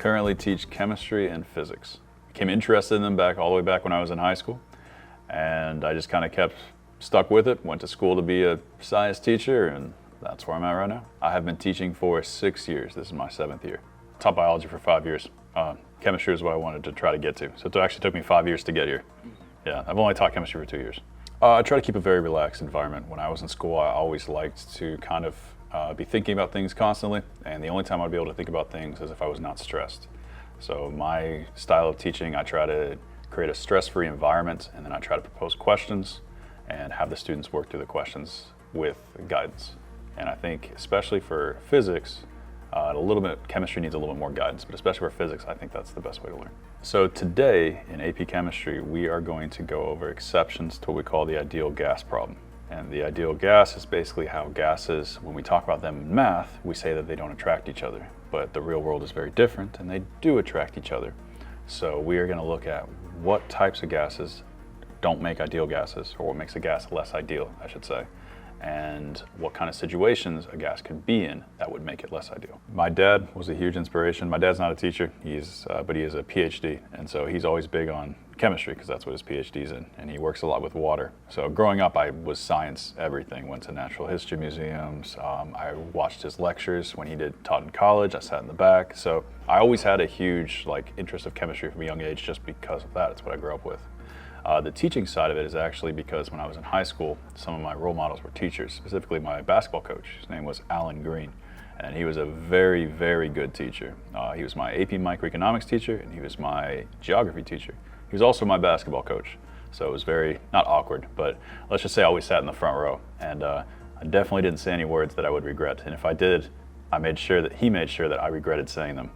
currently teach chemistry and physics. Became interested in them all the way back when I was in high school, and I just kind of kept stuck with it. Went to school to be a science teacher, and that's where I'm at right now. I have been teaching for 6 years. This is my 7th year. Taught biology for 5 years. Chemistry is what I wanted to try to get to. So it actually took me 5 years to get here. Yeah, I've only taught chemistry for 2 years. I try to keep a very relaxed environment. When I was in school, I always liked to kind of be thinking about things constantly, and the only time I'd be able to think about things is if I was not stressed. So my style of teaching, I try to create a stress-free environment, and then I try to propose questions and have the students work through the questions with guidance. And I think especially for physics, chemistry needs a little bit more guidance, but especially for physics, I think that's the best way to learn. So today in AP Chemistry, we are going to go over exceptions to what we call the ideal gas problem. And the ideal gas is basically how gases, when we talk about them in math, we say that they don't attract each other, but the real world is very different and they do attract each other. So we are going to look at what types of gases don't make ideal gases, or what makes a gas less ideal, I should say, and what kind of situations a gas could be in that would make it less ideal. My dad was a huge inspiration. My dad's not a teacher, but he is a PhD, and so he's always big on chemistry because that's what his PhD's in, and he works a lot with water. So growing up, I was science everything. Went to natural history museums. I watched his lectures when he taught in college. I sat in the back. So I always had a huge interest of chemistry from a young age just because of that. It's what I grew up with. The teaching side of it is actually because when I was in high school, some of my role models were teachers, specifically my basketball coach. His name was Alan Green, and he was a very, very good teacher. He was my AP microeconomics teacher, and he was my geography teacher. He was also my basketball coach, so it was very, not awkward, but let's just say I always sat in the front row, and I definitely didn't say any words that I would regret, and if I did, he made sure that I regretted saying them.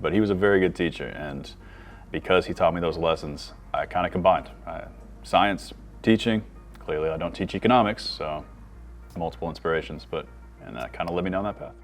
But he was a very good teacher, and because he taught me those lessons, I kind of combined science, teaching. Clearly I don't teach economics, so multiple inspirations, and that kind of led me down that path.